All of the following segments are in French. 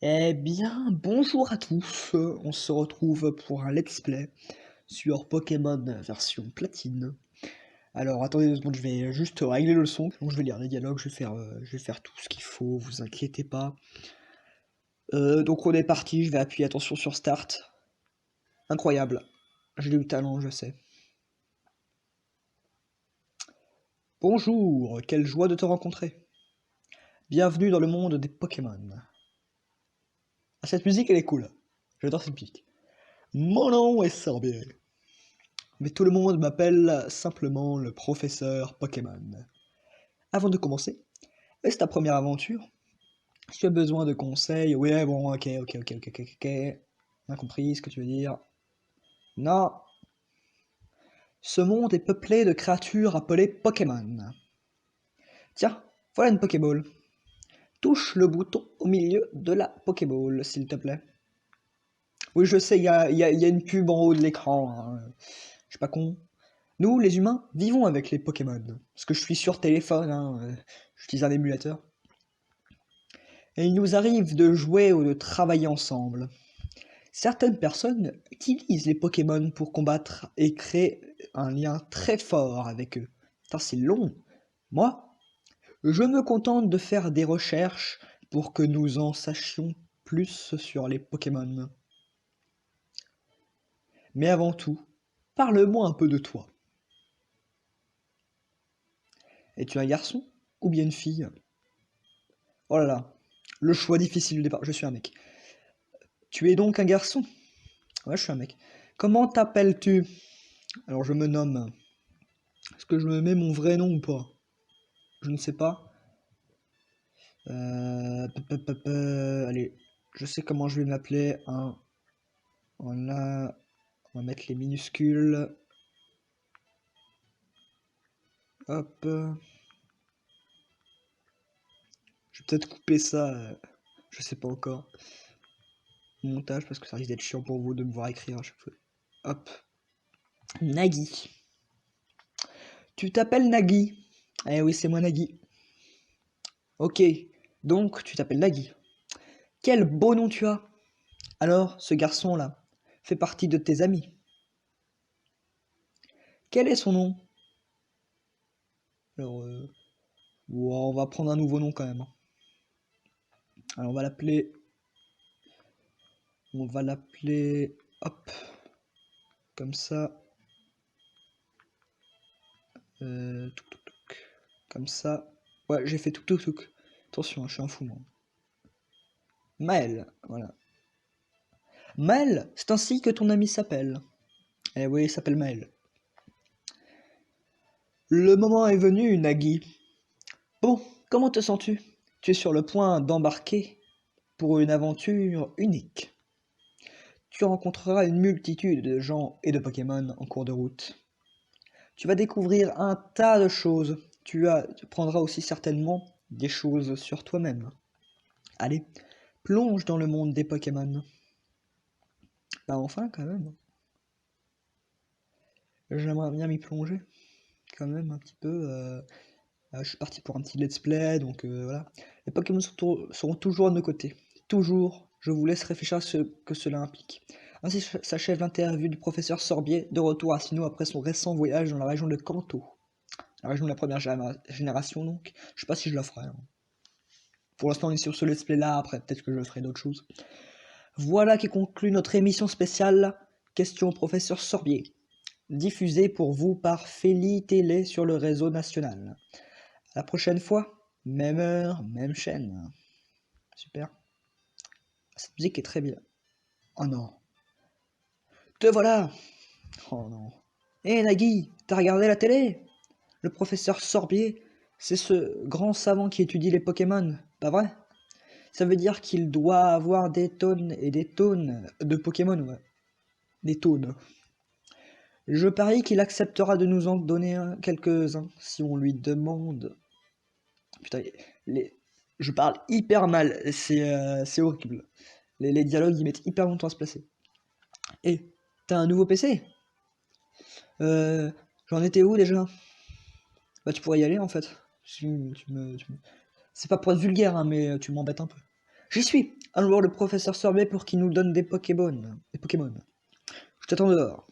Eh bien, bonjour à tous, on se retrouve pour un let's play sur Pokémon version platine. Alors attendez 2 secondes, je vais juste régler le son, donc je vais lire les dialogues, je vais faire tout ce qu'il faut, vous inquiétez pas. Donc on est parti, je vais appuyer attention sur Start. Incroyable, j'ai du talent, je sais. Bonjour, quelle joie de te rencontrer. Bienvenue dans le monde des Pokémon. Ah, cette musique elle est cool, j'adore cette musique. Mon nom est Sorbier. Mais tout le monde m'appelle simplement le professeur Pokémon. Avant de commencer, est-ce ta première aventure? Si tu as besoin de conseils, ouais bon, ok. Bien compris ce que tu veux dire. Non. Ce monde est peuplé de créatures appelées Pokémon. Tiens, voilà une Pokéball. Touche le bouton au milieu de la Pokéball, s'il te plaît. Oui, je sais, il y a une pub en haut de l'écran. Hein. Je suis pas con. Nous, les humains, vivons avec les Pokémon. Parce que je suis sur téléphone, hein, j'utilise un émulateur. Et il nous arrive de jouer ou de travailler ensemble. Certaines personnes utilisent les Pokémon pour combattre et créer un lien très fort avec eux. Putain, c'est long. Moi, je me contente de faire des recherches pour que nous en sachions plus sur les Pokémon. Mais avant tout, parle-moi un peu de toi. Es-tu un garçon ou bien une fille? Oh là là, le choix difficile du départ, je suis un mec. Tu es donc un garçon? Ouais, je suis un mec. Comment t'appelles-tu? Alors je me nomme. Est-ce que je me mets mon vrai nom ou pas? Je ne sais pas. Allez, je sais comment je vais m'appeler. Voilà, on va mettre les minuscules. Hop. Je vais peut-être couper ça. Je sais pas encore. Montage parce que ça risque d'être chiant pour vous de me voir écrire à chaque fois. Hop. Nagui. Tu t'appelles Nagui? Eh oui, c'est moi Nagui. Ok, donc tu t'appelles Nagui. Quel beau nom tu as! Alors, ce garçon-là fait partie de tes amis. Quel est son nom? Alors, ouah, on va prendre un nouveau nom quand même. Hein. Alors, on va l'appeler, hop, comme ça. Comme ça. Ouais, j'ai fait tout. Attention, je suis un fou, moi. Maël, voilà. Maël, c'est ainsi que ton ami s'appelle. Eh oui, il s'appelle Maël. Le moment est venu, Nagui. Bon, comment te sens-tu? Tu es sur le point d'embarquer pour une aventure unique. Tu rencontreras une multitude de gens et de Pokémon en cours de route. Tu vas découvrir un tas de choses. Tu prendras aussi certainement des choses sur toi-même. Allez, plonge dans le monde des Pokémon. Bah enfin, quand même. J'aimerais bien m'y plonger. Quand même, un petit peu. Je suis parti pour un petit let's play, donc voilà. Les Pokémon seront toujours à nos côtés. Toujours. Je vous laisse réfléchir à ce que cela implique. Ainsi s'achève l'interview du professeur Sorbier, de retour à Sinnoh après son récent voyage dans la région de Kanto. La région de la première génération, donc. Je sais pas si je la ferai. Hein. Pour l'instant, on est sur ce let's play là, après peut-être que je ferai d'autres choses. Voilà qui conclut notre émission spéciale Question au professeur Sorbier, diffusée pour vous par Feli Télé sur le réseau national. À la prochaine fois, même heure, même chaîne. Super. Cette musique est très bien. Oh non. Te voilà. Oh non. Hé Nagui, t'as regardé la télé? Le professeur Sorbier, c'est ce grand savant qui étudie les Pokémon, pas vrai? Ça veut dire qu'il doit avoir des tonnes et des tonnes de Pokémon, ouais. Des tonnes. Je parie qu'il acceptera de nous en donner quelques-uns si on lui demande. Putain, je parle hyper mal, c'est horrible. Les dialogues ils mettent hyper longtemps à se placer. Et t'as un nouveau PC? J'en étais où déjà? Bah tu pourrais y aller en fait. C'est pas pour être vulgaire hein, mais tu m'embêtes un peu. J'y suis. Allons voir le professeur Sorbet pour qu'il nous donne des Pokémon. Je t'attends dehors.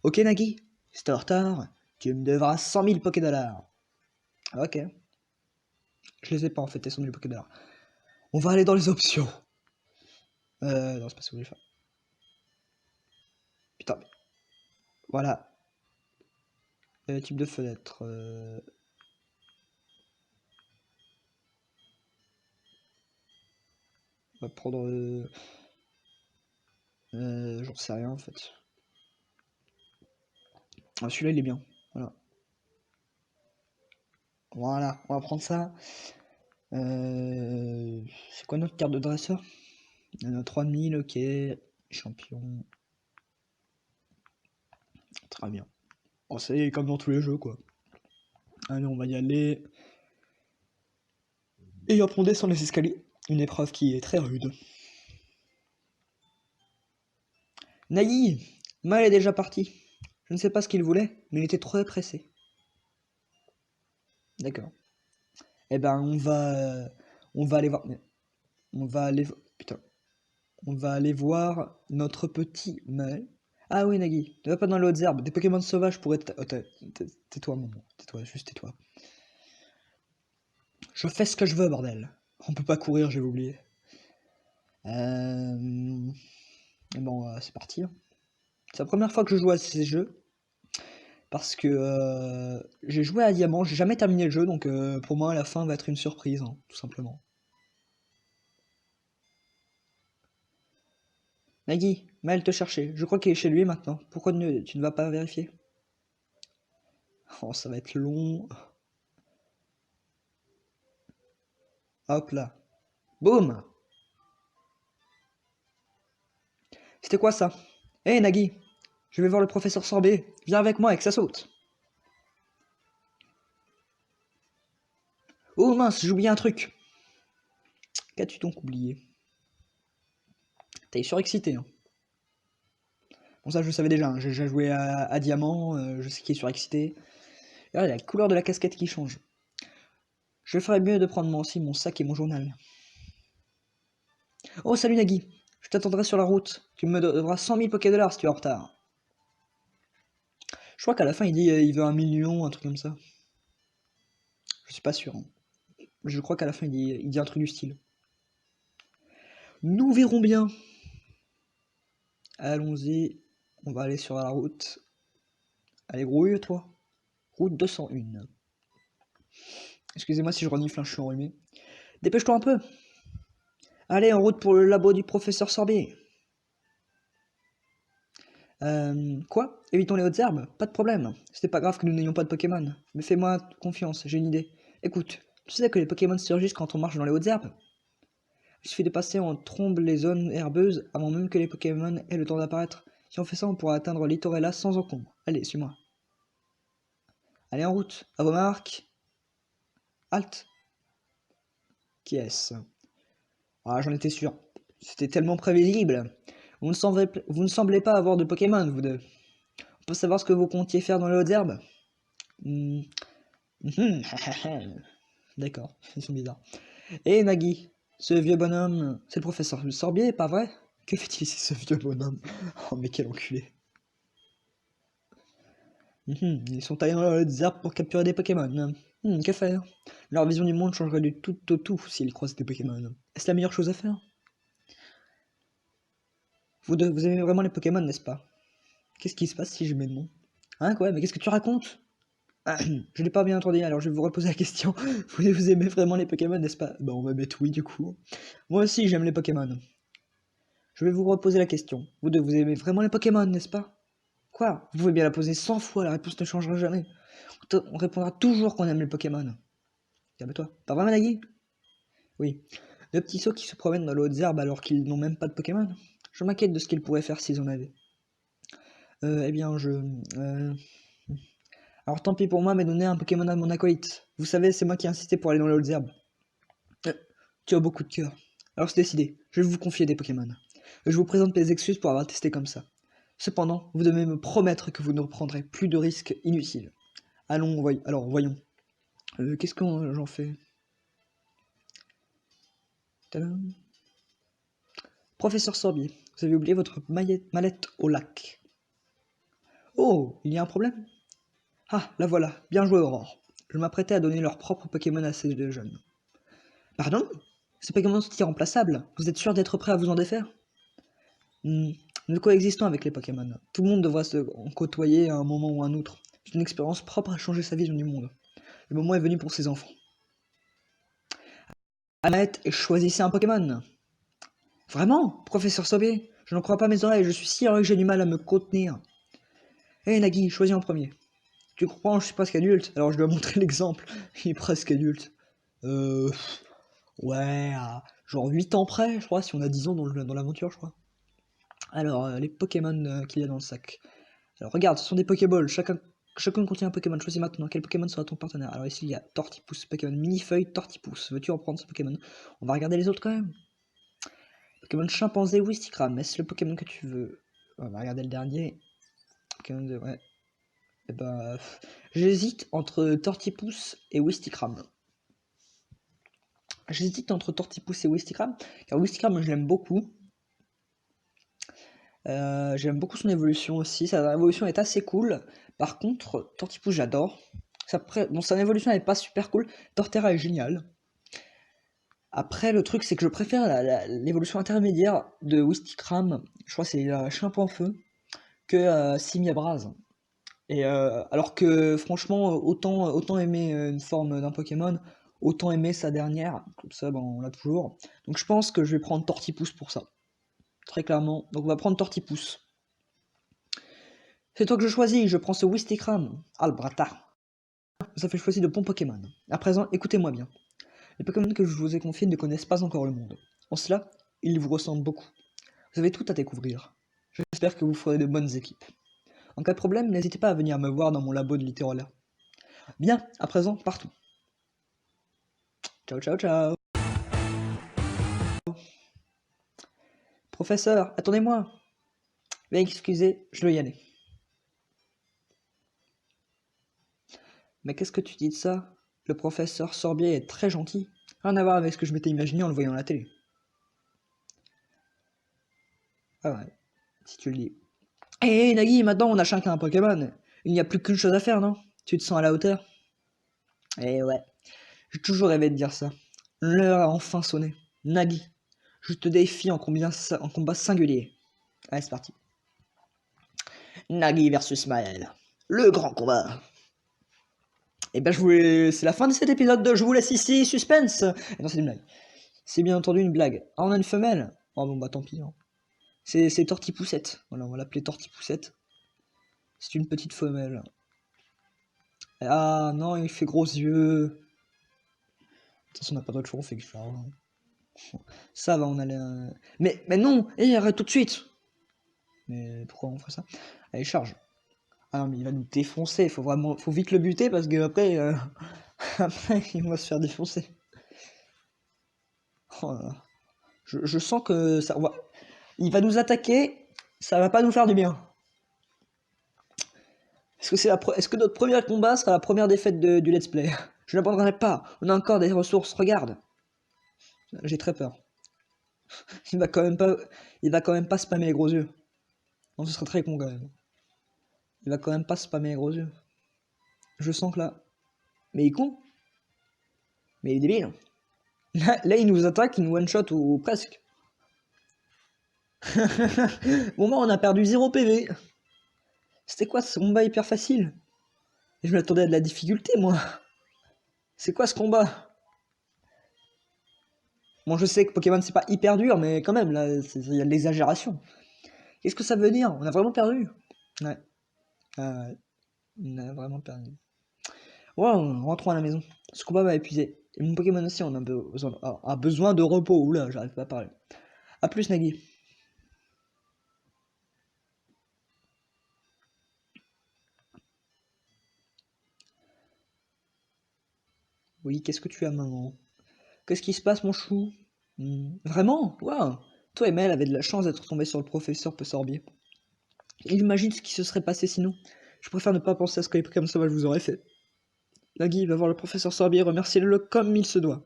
Ok Nagui, c'est en retard. Tu me devras 100 000 Pokédollars. Ok. Je les ai pas en fait, les 100 000 Pokédollars. On va aller dans les options. Non, c'est pas ce que je voulais faire. Putain, mais... Voilà. Type de fenêtre. On va prendre... j'en sais rien en fait. Ah, celui-là il est bien. Voilà. Voilà, on va prendre ça. C'est quoi notre carte de dresseur? Il y en a 3000, ok. Champion. Très bien. Bon, c'est comme dans tous les jeux, quoi. Allez, on va y aller. Et hop, on descend les escaliers. Une épreuve qui est très rude. Nagui, Mal est déjà parti. Je ne sais pas ce qu'il voulait, mais il était trop pressé. D'accord. Eh ben, on va aller voir... On va aller... Putain. On va aller voir notre petit Mal. Ah oui, Nagui, ne va pas dans les hautes herbes. Des Pokémon sauvages pourraient... Oh, tais-toi, mon... Tais-toi, juste tais-toi. Je fais ce que je veux, bordel. On peut pas courir, j'ai oublié. Bon, c'est parti. Hein. C'est la première fois que je joue à ces jeux. Parce que j'ai joué à Diamant, j'ai jamais terminé le jeu, donc pour moi la fin va être une surprise, hein, tout simplement. Nagui, Maël te chercher, je crois qu'il est chez lui maintenant. Pourquoi tu ne vas pas vérifier? Oh, ça va être long. Hop là. Boum! C'était quoi ça? Hé Nagui, je vais voir le professeur Sorbet. Viens avec moi et que ça saute. Oh mince, j'ai oublié un truc. Qu'as-tu donc oublié? T'es surexcité, hein. Bon ça je le savais déjà, hein. J'ai déjà joué à Diamant, je sais qu'il est surexcité. Et là, il y a la couleur de la casquette qui change. Je ferais mieux de prendre moi aussi mon sac et mon journal. Oh salut Nagui, je t'attendrai sur la route. Tu me devras 100 000 Pokédollars si tu es en retard. Je crois qu'à la fin il dit il veut 1 million, un truc comme ça. Je suis pas sûr. Hein. Je crois qu'à la fin il dit un truc du style. Nous verrons bien. Allons-y, on va aller sur la route. Allez grouille toi. Route 201. Excusez-moi si je renifle, hein, je suis enrhumé. Dépêche-toi un peu. Allez, en route pour le labo du professeur Sorbier. Quoi? Évitons les hautes herbes? Pas de problème. C'était pas grave que nous n'ayons pas de Pokémon. Mais fais-moi confiance, j'ai une idée. Écoute, tu sais que les Pokémon surgissent quand on marche dans les hautes herbes? Il suffit de passer en trombe les zones herbeuses avant même que les Pokémon aient le temps d'apparaître. Si on fait ça, on pourra atteindre Littorella sans encombre. Allez, suis-moi. Allez, en route. À vos marques. Halt. Qui est-ce? Ah, j'en étais sûr. C'était tellement prévisible. Vous ne semblez pas avoir de Pokémon, vous deux. On peut savoir ce que vous comptiez faire dans les hautes herbes? Hmm. D'accord, ils sont bizarres. Et Nagui, ce vieux bonhomme, c'est le professeur Sorbier, pas vrai? Que fait-il ici, ce vieux bonhomme? Oh, mais quel enculé. Ils sont allés dans les herbes pour capturer des Pokémon. Que faire? Leur vision du monde changerait du tout au tout s'ils croisent des Pokémon. Est-ce la meilleure chose à faire? Vous aimez vraiment les Pokémon, n'est-ce pas? Qu'est-ce qui se passe si je mets le nom? Hein, quoi? Mais qu'est-ce que tu racontes? Ah, je l'ai pas bien entendu, alors je vais vous reposer la question. Vous aimez vraiment les Pokémon, n'est-ce pas? Bah, on va mettre oui, du coup. Moi aussi, j'aime les Pokémon. Je vais vous reposer la question. Vous deux, vous aimez vraiment les Pokémon, n'est-ce pas? Quoi? Vous pouvez bien la poser 100 fois, la réponse ne changera jamais. On répondra toujours qu'on aime les Pokémon. Calme-toi. Pas vrai, Nagui? Oui. Le petit saut qui se promène dans les hautes herbes alors qu'ils n'ont même pas de Pokémon. Je m'inquiète de ce qu'ils pourraient faire s'ils en avaient. Eh bien, Alors tant pis pour moi, mais donner un Pokémon à mon acolyte. Vous savez, c'est moi qui ai insisté pour aller dans les hautes herbes. Tu as beaucoup de cœur. Alors c'est décidé, je vais vous confier des Pokémon. Je vous présente mes excuses pour avoir testé comme ça. Cependant, vous devez me promettre que vous ne reprendrez plus de risques inutiles. Alors voyons. Qu'est-ce que j'en fais? Tadam. Professeur Sorbier, vous avez oublié votre mallette au lac. Oh, il y a un problème? Ah, la voilà, bien joué Aurore. Je m'apprêtais à donner leur propre Pokémon à ces deux jeunes. Pardon? Ces Pokémon sont irremplaçables. Vous êtes sûr d'être prêt à vous en défaire? Nous coexistons avec les Pokémon. Tout le monde devrait se côtoyer à un moment ou à un autre. C'est une expérience propre à changer sa vision du monde. Le moment est venu pour ces enfants. Arrête et choisissez un Pokémon. Vraiment, professeur Sobé? Je n'en crois pas mes oreilles, je suis si heureux que j'ai du mal à me contenir. Hé Nagui, choisis en premier. Tu comprends, je suis presque adulte, alors je dois montrer l'exemple. Il est presque adulte. Ouais, genre 8 ans près, je crois, si on a 10 ans dans l'aventure, je crois. Alors, les Pokémon qu'il y a dans le sac. Alors, regarde, ce sont des Pokéballs, chacun contient un Pokémon. Choisis maintenant, quel Pokémon sera ton partenaire? Alors ici, il y a Tortipousse, Pokémon Minifeuille, Tortipousse. Veux-tu en prendre ce Pokémon? On va regarder les autres quand même. Pokémon Chimpanzé, Wistikram, est-ce le Pokémon que tu veux? On va regarder le dernier. Pokémon de... ouais. Et bah, j'hésite entre Tortipousse et Wistikram. J'hésite entre Tortipousse et Wistikram, car Wistikram, je l'aime beaucoup. J'aime beaucoup son évolution aussi, sa évolution est assez cool. Par contre, Tortipousse, j'adore. Bon, son évolution n'est pas super cool. Torterra est génial. Après, le truc, c'est que je préfère l'évolution intermédiaire de Wistikram, je crois que c'est Chimpanfeu, que Simiabraz. Et alors que franchement, autant aimer une forme d'un Pokémon, autant aimer sa dernière, comme ça ben, on l'a toujours. Donc je pense que je vais prendre Tortipousse pour ça. Très clairement. Donc on va prendre Tortipousse. C'est toi que je choisis, je prends ce Wistikram. Albrata. Vous avez choisi de bons Pokémon. À présent, écoutez-moi bien. Les Pokémon que je vous ai confiés ne connaissent pas encore le monde. En cela, ils vous ressemblent beaucoup. Vous avez tout à découvrir. J'espère que vous ferez de bonnes équipes. En cas de problème, n'hésitez pas à venir me voir dans mon labo de Littérola. Bien, à présent, partons. Ciao, ciao, ciao. Professeur, attendez-moi. Veuillez excuser, je dois y aller. Mais qu'est-ce que tu dis de ça? Le professeur Sorbier est très gentil. Rien à voir avec ce que je m'étais imaginé en le voyant à la télé. Ah ouais, si tu le dis. Hé Nagui, maintenant on a chacun un Pokémon. Il n'y a plus qu'une chose à faire, non? Tu te sens à la hauteur? Eh ouais, j'ai toujours rêvé de dire ça. L'heure a enfin sonné. Nagui, je te défie en combat singulier. Allez, c'est parti. Nagui versus Maël. Le grand combat. Et ben c'est la fin de cet épisode de Je vous laisse ici, suspense. Non, c'est une blague. C'est bien entendu une blague. Ah, on a une femelle. Oh bon bah tant pis. Hein. C'est Tortipoussette. Voilà, on va l'appeler Tortipoussette. C'est une petite femelle. Ah non, il fait gros yeux. De toute façon, on n'a pas d'autre choix, on fait que ça. Ça va, on allait. Mais non, arrête tout de suite. Mais pourquoi on ferait ça? Allez, charge. Ah non, mais il va nous défoncer. Faut vite le buter parce que après, après il va se faire défoncer. Oh là là. Je sens que ça va. Il va nous attaquer. Ça va pas nous faire du bien. Est-ce que notre premier combat sera la première défaite du let's play? Je n'abandonnerai pas. On a encore des ressources. Regarde. J'ai très peur. Il va quand même pas spammer les gros yeux. Non, ce serait très con quand même. Il va quand même pas spammer les gros yeux. Je sens que là. Mais il est con. Mais il est débile. Là il nous attaque, il nous one-shot ou presque. Bon bah on a perdu 0 PV. C'était quoi ce combat hyper facile? Je m'attendais à de la difficulté moi. C'est quoi ce combat? Bon je sais que Pokémon c'est pas hyper dur mais quand même là il y a de l'exagération. Qu'est-ce que ça veut dire? On a vraiment perdu? Ouais. On a vraiment perdu. Wow, rentrons à la maison. Ce combat m'a épuisé. Et mon Pokémon aussi a besoin de repos. Oula, j'arrive pas à parler. A plus Nagui. Oui, qu'est-ce que tu as maman? Qu'est-ce qui se passe mon chou? Vraiment? Waouh! Toi et Mel avaient de la chance d'être tombés sur le professeur Pessorbier. Imagine ce qui se serait passé sinon. Je préfère ne pas penser à ce que les Pokémon sauvages vous auraient fait. Nagui va voir le professeur Sorbier, remerciez-le comme il se doit.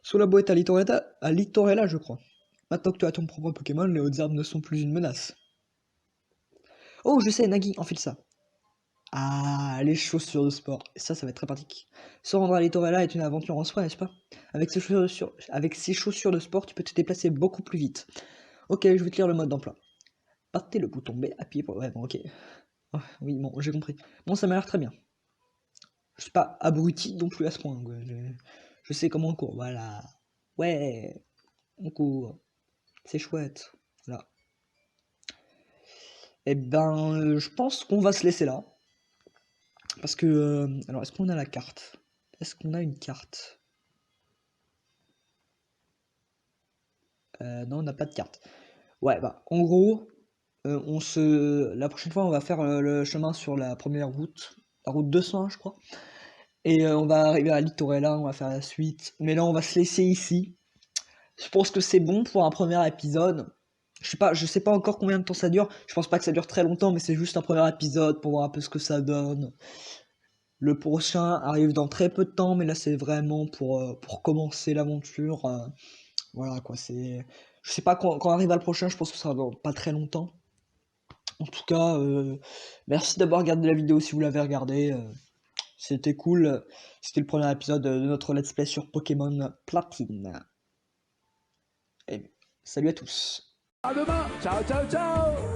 Solabo est à Littorella, je crois. Maintenant que tu as ton propre Pokémon, les hautes herbes ne sont plus une menace. Oh, je sais, Nagui, enfile ça. Ah, les chaussures de sport. Ça va être très pratique. Se rendre à Littorella est une aventure en soi, n'est-ce pas? Avec ces chaussures de sport, tu peux te déplacer beaucoup plus vite. Ok, je vais te lire le mode d'emploi. Partez le bouton B, appuyez pour... Ouais, bon, ok. Oh, oui, bon, j'ai compris. Bon, ça m'a l'air très bien. Je suis pas abruti non plus à ce point, quoi. Je sais comment on court, voilà. Ouais, on court. C'est chouette. Voilà. Eh ben, je pense qu'on va se laisser là. Parce que... alors, est-ce qu'on a la carte? Est-ce qu'on a une carte? Non, on n'a pas de carte. Ouais, bah, en gros, la prochaine fois, on va faire le chemin sur la première route. La route 201, je crois. Et on va arriver à Littorella, on va faire la suite. Mais là, on va se laisser ici. Je pense que c'est bon pour un premier épisode. Je sais pas encore combien de temps ça dure. Je pense pas que ça dure très longtemps, mais c'est juste un premier épisode pour voir un peu ce que ça donne. Le prochain arrive dans très peu de temps, mais là c'est vraiment pour commencer l'aventure. Voilà quoi, c'est. Je sais pas quand arrive le prochain, je pense que ça va dans pas très longtemps. En tout cas, merci d'avoir regardé la vidéo si vous l'avez regardé. C'était cool. C'était le premier épisode de notre let's play sur Pokémon Platine. Et salut à tous. À demain. Ciao, ciao, ciao.